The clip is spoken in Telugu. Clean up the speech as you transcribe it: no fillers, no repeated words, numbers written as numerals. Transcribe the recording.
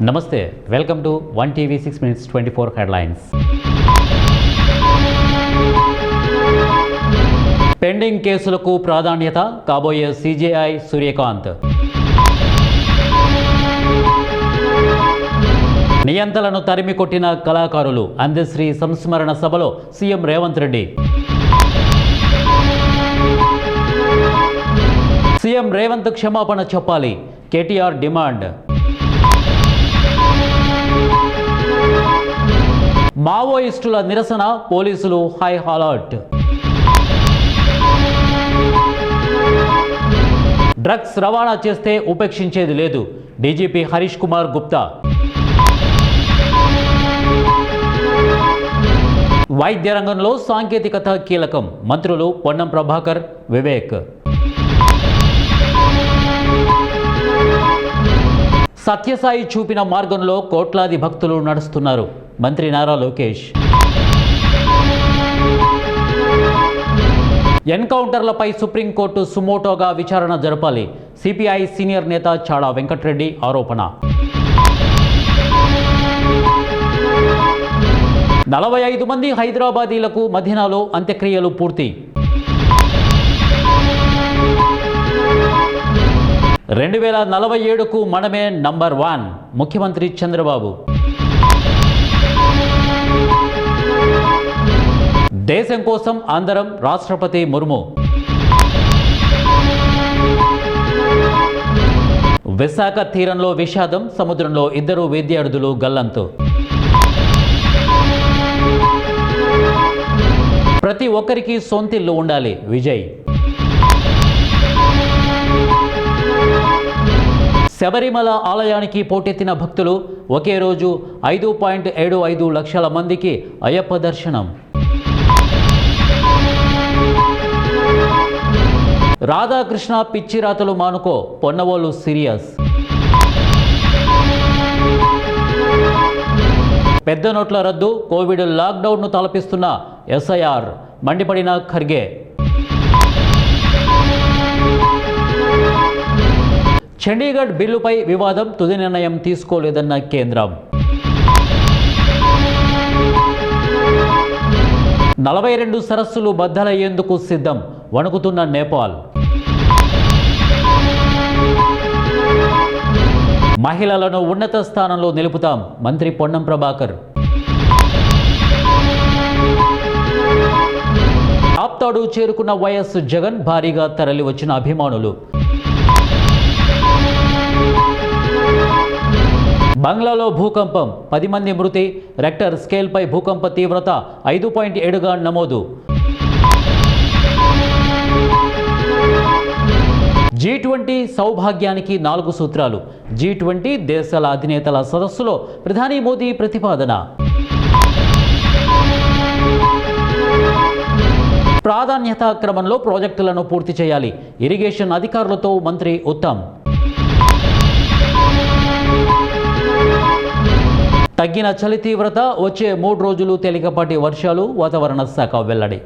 నమస్తే, welcome to 1TV 6 Minutes 24 headlines. Pending కేసులకు ప్రాధాన్యత కాబోయే CJI సూర్యకాంత్. నియంతలను తరిమి కొట్టిన కళాకారులు అందశ్రీ సంస్మరణ సభలో సీఎం రేవంత్ రెడ్డి. సీఎం రేవంత్ క్షమాపణ చెప్పాలి, కేటీఆర్ డిమాండ్. మావోయిస్టుల నిరసన, పోలీసులు హై అలర్ట్. డ్రగ్స్ రవాణా చేస్తే ఉపేక్షించేది లేదు, డీజీపీ హరీష్ కుమార్ గుప్తా. వైద్య రంగంలో సాంకేతికత కీలకం, మంత్రులు పొన్నం ప్రభాకర్, వివేక్. సత్యసాయి చూపిన మార్గంలో కోట్లాది భక్తులు నడుస్తున్నారు, మంత్రి నారా లోకేష్. ఎన్కౌంటర్లపై సుప్రీంకోర్టు సుమోటోగా విచారణ జరపాలి, సిపిఐ సీనియర్ నేత చాడా వెంకటరెడ్డి ఆరోపణ. 45 మంది హైదరాబాదీలకు మదీనాలో అంత్యక్రియలు పూర్తి. 2047కు మనమే నంబర్ 1, ముఖ్యమంత్రి చంద్రబాబు. దేశం కోసం అందరం, రాష్ట్రపతి ముర్ము. విశాఖ తీరంలో విషాదం, సముద్రంలో 2 విద్యార్థులు గల్లంతు. ప్రతి ఒక్కరికి సొంతిల్లు ఉండాలి, విజయ్. శబరిమల ఆలయానికి పోటెత్తిన భక్తులు, ఒకే రోజు 5.75 లక్షల మందికి అయ్యప్ప దర్శనం. రాధాకృష్ణ పిచ్చిరాతలు మానుకో, పొన్నవోలు సీరియస్. పెద్ద నోట్ల రద్దు, కోవిడ్ లాక్డౌన్ను తలపిస్తున్న SIR, మండిపడిన ఖర్గే. చండీగఢ్ బిల్లుపై వివాదం, తుది నిర్ణయం తీసుకోలేదన్న కేంద్రం. 42 సరస్సులు బద్దలయ్యేందుకు సిద్ధం, వణుకుతున్న నేపాల్. మహిళలను ఉన్నత స్థానంలో నిలుపుతాం, మంత్రి పొన్నం ప్రభాకర్. ఆప్తాడు చేరుకున్న వైఎస్ జగన్, భారీగా తరలి వచ్చిన అభిమానులు. బంగ్లాలో భూకంపం, 10 మంది మృతి, రెక్టర్ స్కేల్పై భూకంప తీవ్రత 5.7గా నమోదు. G20 సౌభాగ్యానికి 4 సూత్రాలు, G20 దేశాల అధినేతల సదస్సులో ప్రధాని మోదీ ప్రతిపాదన. ప్రాధాన్యతా క్రమంలో ప్రాజెక్టులను పూర్తి చేయాలి, ఇరిగేషన్ అధికారులతో మంత్రి ఉత్తమ్. తగ్గిన చలి తీవ్రత, వచ్చే 3 రోజులు తేలికపాటి వర్షాలు, వాతావరణ శాఖ వెల్లడి.